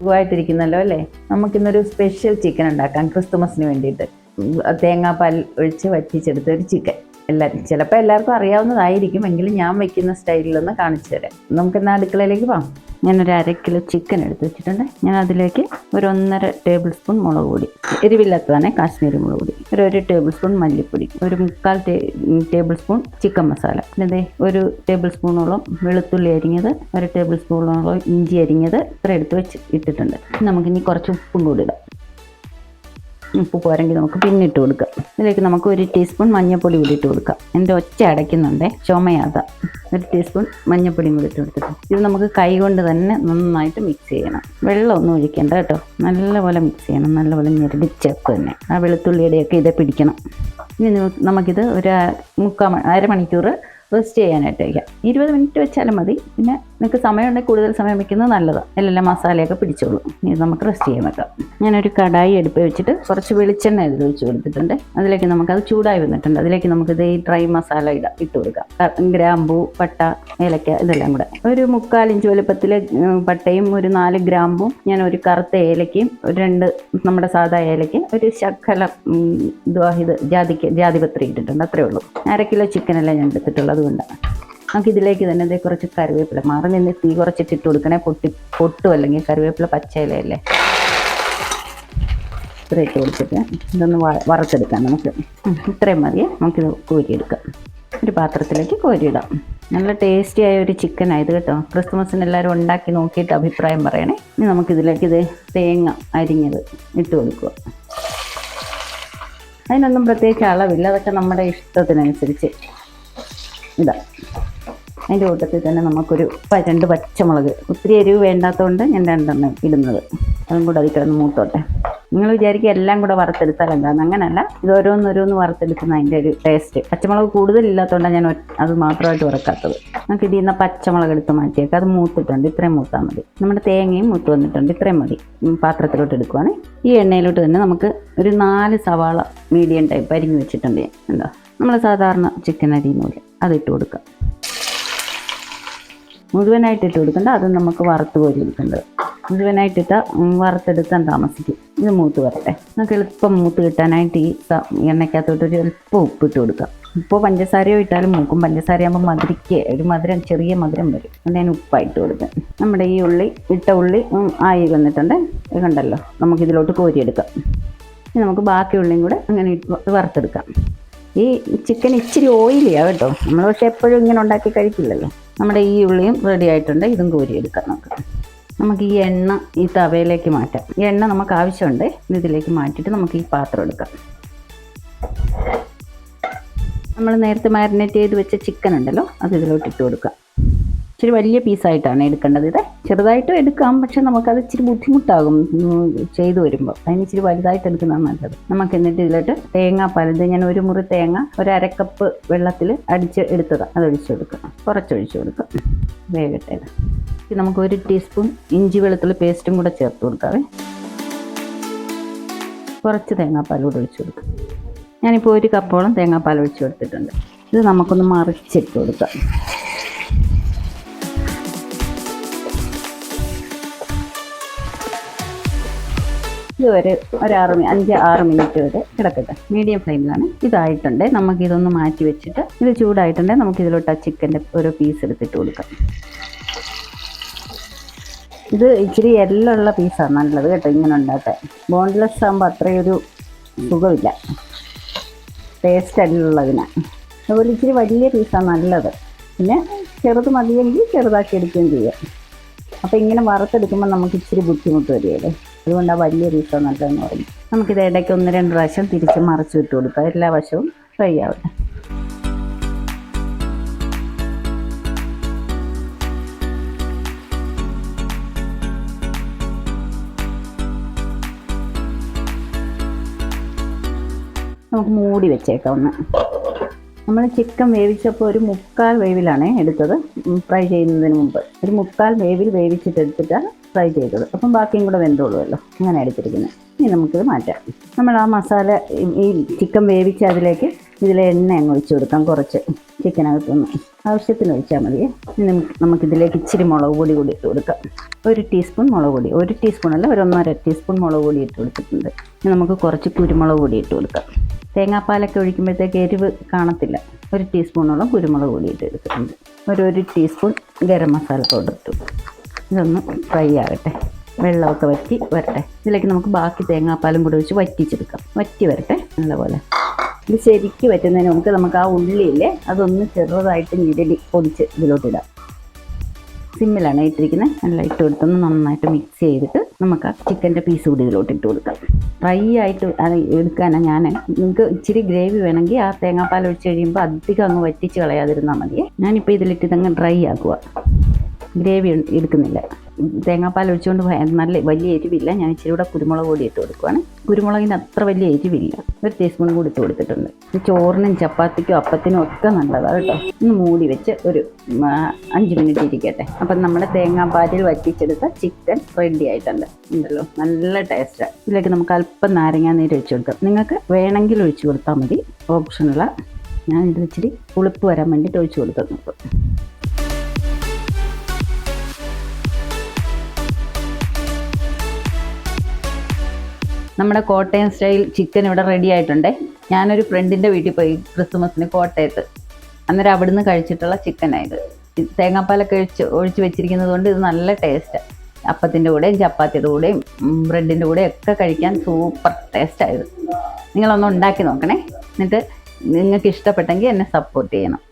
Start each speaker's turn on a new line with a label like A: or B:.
A: സുഖമായിട്ടിരിക്കുന്നല്ലോ അല്ലേ? നമുക്കിന്നൊരു special chicken ഉണ്ടാക്കാം ക്രിസ്തുമസിന് വേണ്ടിയിട്ട്. തേങ്ങാപ്പാൽ ഒഴിച്ച് വറ്റിച്ചെടുത്ത ഒരു ചിക്കൻ. ചിലപ്പോൾ എല്ലാവർക്കും അറിയാവുന്നതായിരിക്കും, എങ്കിലും ഞാൻ വയ്ക്കുന്ന സ്റ്റൈലിലൊന്ന് കാണിച്ചു തരാം. നമുക്കിന്ന് അടുക്കളയിലേക്ക് പോകാം. ഞാനൊരു 1/2 കിലോ ചിക്കൻ എടുത്ത് വെച്ചിട്ടുണ്ട്. ഞാൻ അതിലേക്ക് ഒരു 1.5 ടേബിൾ സ്പൂൺ മുളക് പൊടി, എരിവില്ലാത്തതാണ് കാശ്മീരി മുളക് പൊടി, ഒരു 1 ടേബിൾ സ്പൂൺ മല്ലിപ്പൊടി, ഒരു 3/4 ടേബിൾ സ്പൂൺ ചിക്കൻ മസാല, പിന്നെ 1 ടേബിൾ സ്പൂണോളം വെളുത്തുള്ളി അരിഞ്ഞത്, 1 ടേബിൾ സ്പൂണോളം ഇഞ്ചി അരിഞ്ഞത് ഇത്ര എടുത്ത് ഇട്ടിട്ടുണ്ട്. നമുക്കിനി കുറച്ച് ഉപ്പും കൂടി ഇടാം. ഉപ്പ് പോരെങ്കിൽ നമുക്ക് പിന്നിട്ട് കൊടുക്കാം. ഇതിലേക്ക് നമുക്ക് 1 ടീസ്പൂൺ മഞ്ഞൾപ്പൊടി കൂടി ഇട്ട് കൊടുക്കാം. എൻ്റെ ഒച്ച അടയ്ക്കുന്നുണ്ട്, ചുമയാത. 1 ടീസ്പൂൺ മഞ്ഞൾപ്പൊടിയും കൂടി ഇട്ട് കൊടുത്തിട്ട് ഇത് നമുക്ക് കൈ കൊണ്ട് തന്നെ നന്നായിട്ട് മിക്സ് ചെയ്യണം. വെള്ളമൊന്നും ഒഴിക്കേണ്ട കേട്ടോ. നല്ലപോലെ മിക്സ് ചെയ്യണം, നല്ലപോലെ ഞെരടിച്ചേർത്ത് തന്നെ ആ വെളുത്തുള്ളിയുടെയൊക്കെ ഇതേ പിടിക്കണം. ഇനി നമുക്കിത് ഒരു അരമണിക്കൂർ റെസ്റ്റ് ചെയ്യാനായിട്ട് വയ്ക്കാം. 20 മിനിറ്റ് വെച്ചാലും മതി. പിന്നെ നിങ്ങൾക്ക് സമയമുണ്ടെങ്കിൽ കൂടുതൽ സമയം വയ്ക്കുന്നത് നല്ലതാണ്. എല്ലാം മസാലയൊക്കെ പിടിച്ചോളൂ. ഇനി നമുക്ക് റെസ്റ്റ് ചെയ്യാൻ വെക്കാം. ഞാനൊരു കടായി അടുപ്പ് വെച്ചിട്ട് കുറച്ച് വെളിച്ചെണ്ണ ഒഴിച്ച് കൊടുത്തിട്ടുണ്ട്. അതിലേക്ക് നമുക്കത് ചൂടായി വന്നിട്ടുണ്ട്. അതിലേക്ക് നമുക്കിത് ഈ ഡ്രൈ മസാല ഇട്ട് കൊടുക്കാം. ഗ്രാമ്പൂ, പട്ട, ഏലക്ക ഇതെല്ലാം കൂടെ. ഒരു 3/4 ഇഞ്ച് വലുപ്പത്തിൽ പട്ടയും, ഒരു 4 ഗ്രാമ്പും, ഞാൻ ഒരു കറുത്ത ഏലക്കയും, ഒരു 2 നമ്മുടെ സാധാ ഏലക്ക, ഒരു ശകലം ജാതിപത്രി ഇട്ടിട്ടുണ്ട്. അത്രേ ഉള്ളൂ. 1/2 കിലോ ചിക്കനല്ല ഞാൻ എടുത്തിട്ടുള്ളത്. അതുകൊണ്ടാണ് നമുക്ക് ഇതിലേക്ക് തന്നെ കുറച്ച് കറിവേപ്പില മാറി നിന്ന് തീ കുറച്ചിട്ട് കൊടുക്കണേ. പൊട്ടും അല്ലെങ്കിൽ കറിവേപ്പില പച്ചയിലല്ലേ. ഇത്ര ഇട്ട് കൊടുത്തിട്ട് ഇതൊന്ന് വറുത്തെടുക്കാം. നമുക്ക് ഇത്രയും മതിയെ. നമുക്കിത് കോരിയെടുക്കാം. ഒരു പാത്രത്തിലേക്ക് കോരിയിടാം. നല്ല ടേസ്റ്റി ആയ ഒരു ചിക്കൻ ആയത് കേട്ടോ. ക്രിസ്തുമസിന് എല്ലാവരും ഉണ്ടാക്കി നോക്കിയിട്ട് അഭിപ്രായം പറയണേ. ഇനി നമുക്കിതിലേക്ക് തേങ്ങ അരിഞ്ഞത് ഇട്ട് കൊടുക്കുക. അതിനൊന്നും പ്രത്യേകിച്ച് അളവില്ല, അതൊക്കെ നമ്മുടെ ഇഷ്ടത്തിനനുസരിച്ച് ഇതാ. അതിൻ്റെ കൂട്ടത്തിൽ തന്നെ നമുക്കൊരു 2 പച്ചമുളക്, ഒത്തിരി എരിവ് വേണ്ടാത്തതുകൊണ്ട് ഞാൻ 2 ഇടുന്നത്. അതും കൂടെ അതിൽ കിടന്ന് മൂത്തോട്ടെ. നിങ്ങൾ വിചാരിക്കുക എല്ലാം കൂടെ വറുത്തെടുത്താൽ എന്താണെന്ന്. അങ്ങനെയല്ല, ഇത് ഓരോന്നോരോന്ന് വറുത്തെടുക്കുന്ന അതിൻ്റെ ഒരു ടേസ്റ്റ്. പച്ചമുളക് കൂടുതലില്ലാത്തതുകൊണ്ടാണ് ഞാൻ അത് മാത്രമായിട്ട് വറുക്കാത്തത്. നമുക്ക് ഇതിൽ നിന്ന് പച്ചമുളക് എടുത്ത് മാറ്റിയേക്കാം. അത് മൂത്തിട്ടുണ്ട്, ഇത്രയും മൂത്താൽ മതി. നമ്മുടെ തേങ്ങയും മൂത്ത് വന്നിട്ടുണ്ട്, ഇത്രയും മതി. പാത്രത്തിലോട്ട് എടുക്കുവാണ്. ഈ എണ്ണയിലോട്ട് തന്നെ നമുക്ക് ഒരു 4 സവാള മീഡിയം ടൈപ്പ് അരിഞ്ഞ് വെച്ചിട്ടുണ്ട്. എന്താ നമ്മൾ സാധാരണ ചിക്കൻ അരിയുന്നില്ല, അതിട്ട് കൊടുക്കാം. മുഴുവനായിട്ട് ഇട്ട് കൊടുക്കണ്ട, അത് നമുക്ക് വറുത്ത് കോരി എടുക്കേണ്ടത്. മുഴുവനായിട്ടിട്ട് വറുത്തെടുക്കാൻ താമസിക്കും. ഇത് മൂത്ത് വരട്ടെ. നമുക്ക് എളുപ്പം മൂത്ത് കിട്ടാനായിട്ട് ഈ എണ്ണയ്ക്കകത്തോട്ട് ഒരു എളുപ്പം ഉപ്പിട്ട് കൊടുക്കാം. ഇപ്പോൾ പഞ്ചസാരയോ ഇട്ടാലും മൂക്കും. പഞ്ചസാരയാകുമ്പോൾ മധുരം, ചെറിയ മധുരം വരും. അതുകൊണ്ട് ഞാൻ ഉപ്പായിട്ട് കൊടുക്കാം. നമ്മുടെ ഈ ഇട്ട ഉള്ളി ആയി വന്നിട്ടുണ്ട്. ഇത് കണ്ടല്ലോ. നമുക്കിതിലോട്ട് കോരിയെടുക്കാം. ഇനി നമുക്ക് ബാക്കി ഉള്ളിയും കൂടെ അങ്ങനെ വറുത്തെടുക്കാം. ഈ ചിക്കൻ ഇച്ചിരി ഓയിലിയാണ് കേട്ടോ. നമ്മൾ പക്ഷേ എപ്പോഴും ഇങ്ങനെ ഉണ്ടാക്കി കഴിക്കില്ലല്ലോ. നമ്മുടെ ഈ ഉള്ളിയും റെഡി ആയിട്ടുണ്ട്. ഇതും കോരിയെടുക്കാം. നമുക്ക് ഈ എണ്ണ ഈ തവയിലേക്ക് മാറ്റാം. ഈ എണ്ണ നമുക്ക് ആവശ്യമുണ്ട്. ഇതിലേക്ക് മാറ്റിയിട്ട് നമുക്ക് ഈ പാത്രം എടുക്കാം. നമ്മൾ നേരത്തെ മാരിനേറ്റ് ചെയ്ത് വെച്ച ചിക്കൻ ഉണ്ടല്ലോ, അത് ഇതിലോട്ട് ഇട്ട് കൊടുക്കാം. ഇച്ചിരി വലിയ പീസായിട്ടാണ് എടുക്കേണ്ടത്. ഇത് ചെറുതായിട്ടും എടുക്കാം, പക്ഷെ നമുക്കത് ഇച്ചിരി ബുദ്ധിമുട്ടാകും ചെയ്തു വരുമ്പോൾ. അതിന് ഇച്ചിരി വലുതായിട്ട് എടുക്കുന്നതാണ് നല്ലത്. നമുക്ക് എന്നിട്ട് ഇതിലോട്ട് തേങ്ങാപ്പാൽ, ഇത് ഞാൻ 1 മുറി തേങ്ങ 1/2 കപ്പ് വെള്ളത്തിൽ അടിച്ച് എടുത്തതാണ്. അത് ഒഴിച്ചു കൊടുക്കാം. കുറച്ചൊഴിച്ചു കൊടുക്കാം. വേഗട്ടെ. നമുക്ക് 1 ടീസ്പൂൺ ഇഞ്ചി വെളുത്തുള്ളി പേസ്റ്റും കൂടെ ചേർത്ത് കൊടുക്കാവേ. കുറച്ച് തേങ്ങാപ്പാൽ കൂടെ ഒഴിച്ചു കൊടുക്കാം. ഞാനിപ്പോൾ 1 കപ്പോളം തേങ്ങാപ്പാൽ ഒഴിച്ചു കൊടുത്തിട്ടുണ്ട്. ഇത് നമുക്കൊന്ന് മറിച്ചിട്ട് കൊടുക്കാം. ഇതുവരെ ഒരു 5-6 മിനിറ്റ് വരെ കിടക്കട്ടെ. മീഡിയം ഫ്ലെയിമിലാണ്. ഇതായിട്ടുണ്ട്. നമുക്കിതൊന്ന് മാറ്റി വെച്ചിട്ട് ഇത് ചൂടായിട്ടുണ്ടെങ്കിൽ നമുക്കിതിലോട്ട് ആ ചിക്കൻ്റെ ഓരോ പീസ് എടുത്തിട്ട് കൊടുക്കാം. ഇത് ഇച്ചിരി എല്ലുള്ള പീസാണ് നല്ലത് കേട്ടോ ഇങ്ങനെ ഉണ്ടാക്കാൻ. ബോൺലെസ് ആകുമ്പോൾ അത്രയൊരു സുഖമില്ല, ടേസ്റ്റ് എല്ലുള്ളതിന്. അതുപോലെ ഇച്ചിരി വലിയ പീസാണ് നല്ലത്. പിന്നെ ചെറുത് മതിയെങ്കിൽ ചെറുതാക്കി എടുക്കുകയും ചെയ്യാം. അപ്പോൾ ഇങ്ങനെ വറുത്തെടുക്കുമ്പോൾ നമുക്ക് ഇച്ചിരി ബുദ്ധിമുട്ട് വരികയല്ലേ. അതുകൊണ്ടാണ് വലിയ പീസോ നല്ലതെന്ന് പറയും. നമുക്കിത് ഇടയ്ക്ക് 1-2 പ്രാവശ്യം തിരിച്ച് മറിച്ച് ഇട്ട് കൊടുക്കാം. എല്ലാ വശവും ഫ്രൈ ആവട്ടെ. നമുക്ക് മൂടി വെച്ചേക്കാം ഒന്ന്. നമ്മൾ ചിക്കൻ വേവിച്ചപ്പോൾ ഒരു 3/4 വേവിലാണ് എടുത്തത്. ഫ്രൈ ചെയ്യുന്നതിന് മുമ്പ് ഒരു 3/4 വേവിൽ വേവിച്ചിട്ടെടുത്തിട്ട് ഫ്രൈ ചെയ്തത്. അപ്പം ബാക്കിയും കൂടെ വെന്തോളുമല്ലോ. അങ്ങനെ എടുത്തിരിക്കുന്നത്. ഇനി നമുക്കിത് മാറ്റാം. നമ്മൾ ആ മസാല ഈ ചിക്കൻ വേവിച്ച് അതിലേക്ക് ഇതിലെ എണ്ണ അങ്ങ് ഒഴിച്ചു കൊടുക്കാം. കുറച്ച് ചിക്കനകത്തൊന്ന് ആവശ്യത്തിന് ഒഴിച്ചാൽ മതി. ഇനി നമുക്കിതിലേക്ക് ഇച്ചിരി മുളക് പൊടി കൂടി ഇട്ട് കൊടുക്കാം. 1 ടീസ്പൂൺ മുളക് പൊടി, 1 ടീസ്പൂണല്ല, 1.5 ടീസ്പൂൺ മുളക് പൊടി ഇട്ട് കൊടുത്തിട്ടുണ്ട്. ഇനി നമുക്ക് കുറച്ച് കുരുമുളക് പൊടി ഇട്ട് കൊടുക്കാം. തേങ്ങാപ്പാലൊക്കെ ഒഴിക്കുമ്പോഴത്തേക്ക് എരിവ് കാണത്തില്ല. 1 ടീസ്പൂണോളം കുരുമുളക് പൊടി ഇട്ട് എടുത്തിട്ടുണ്ട്. 1 ടീസ്പൂൺ ഗരം മസാല പൗഡർ ഇട്ടു. ഇതൊന്ന് ഫ്രൈ ആകട്ടെ, വെള്ളമൊക്കെ വറ്റി വരട്ടെ. ഇതിലേക്ക് നമുക്ക് ബാക്കി തേങ്ങാപ്പാലും കൂടെ ഒഴിച്ച് വറ്റിച്ചെടുക്കാം. വറ്റി വരട്ടെ നല്ലപോലെ. ഇത് ശരിക്ക് വറ്റുന്നതിന് നമുക്ക് ആ ഉള്ളിയില്ലേ അതൊന്ന് ചെറുതായിട്ട് ഞെരടി പൊടിച്ച് ഇതിലോട്ടിടാം. സിമ്മിലാണ് ഇട്ടിരിക്കുന്നത്. നല്ല ഇട്ട് കൊടുത്തൊന്ന് നന്നായിട്ട് മിക്സ് ചെയ്തിട്ട് നമുക്ക് ആ ചിക്കൻ്റെ പീസ് കൂടി ഇതിലോട്ട് ഇട്ട് കൊടുക്കാം. ഫ്രൈ ആയിട്ട് അത് എടുക്കാനാണ് ഞാൻ. നിങ്ങൾക്ക് ഇച്ചിരി ഗ്രേവി വേണമെങ്കിൽ ആ തേങ്ങാപ്പാൽ ഒഴിച്ച് കഴിയുമ്പോൾ അധികം അങ്ങ് വറ്റിച്ച് കളയാതിരുന്നാൽ മതിയേ. ഞാനിപ്പോൾ ഇതിലിട്ട് ഇതങ്ങ് ഡ്രൈ ആക്കുക. ഗ്രേവി എടുക്കുന്നില്ല. തേങ്ങാപ്പാൽ ഒഴിച്ചുകൊണ്ട് നല്ല വലിയ എരിവില്ല. ഞാൻ ഇച്ചിരി കൂടെ കുരുമുളക് പൊടി ഇട്ട് കൊടുക്കുവാണ്. കുരുമുളകിന് അത്ര വലിയ എരിവില്ല. 1 ടീസ്പൂൺ കൂടി ഇട്ട് കൊടുത്തിട്ടുണ്ട്. ഇത് ചോറിനും ചപ്പാത്തിക്കും അപ്പത്തിനും ഒക്കെ നല്ലതാണ് കേട്ടോ. ഒന്ന് മൂടി വെച്ച് ഒരു 5 മിനിറ്റ് ഇരിക്കട്ടെ. അപ്പം നമ്മുടെ തേങ്ങാപ്പാലിൽ വറ്റിച്ചെടുത്ത ചിക്കൻ റെഡി ആയിട്ടുണ്ട്. ഉണ്ടല്ലോ, നല്ല ടേസ്റ്റാണ്. ഇതിലേക്ക് നമുക്ക് അല്പം നാരങ്ങാ നീര് ഒഴിച്ചു കൊടുക്കാം. നിങ്ങൾക്ക് വേണമെങ്കിൽ ഒഴിച്ചു കൊടുത്താൽ മതി, ഓപ്ഷനല്ല. ഞാൻ ഇത് ഇച്ചിരി പുളിപ്പ് വരാൻ വേണ്ടിയിട്ട് ഒഴിച്ചു കൊടുക്കുന്നു. നമ്മുടെ കോട്ടയം സ്റ്റൈൽ ചിക്കൻ ഇവിടെ റെഡി ആയിട്ടുണ്ട്. ഞാനൊരു ഫ്രണ്ടിൻ്റെ വീട്ടിൽ പോയി ക്രിസ്മസിന് കോട്ടയത്ത്. അന്നേരം അവിടുന്ന് കഴിച്ചിട്ടുള്ള ചിക്കനായത്. തേങ്ങാപ്പാലൊക്കെ ഒഴിച്ച് വെച്ചിരിക്കുന്നത് കൊണ്ട് ഇത് നല്ല ടേസ്റ്റാണ്. അപ്പത്തിൻ്റെ കൂടെയും ചപ്പാത്തിയുടെ കൂടെയും ബ്രെഡിൻ്റെ കൂടെയും ഒക്കെ കഴിക്കാൻ സൂപ്പർ ടേസ്റ്റായത്. നിങ്ങളൊന്ന് ഉണ്ടാക്കി നോക്കണേ. എന്നിട്ട് നിങ്ങൾക്ക് ഇഷ്ടപ്പെട്ടെങ്കിൽ എന്നെ സപ്പോർട്ട് ചെയ്യണം.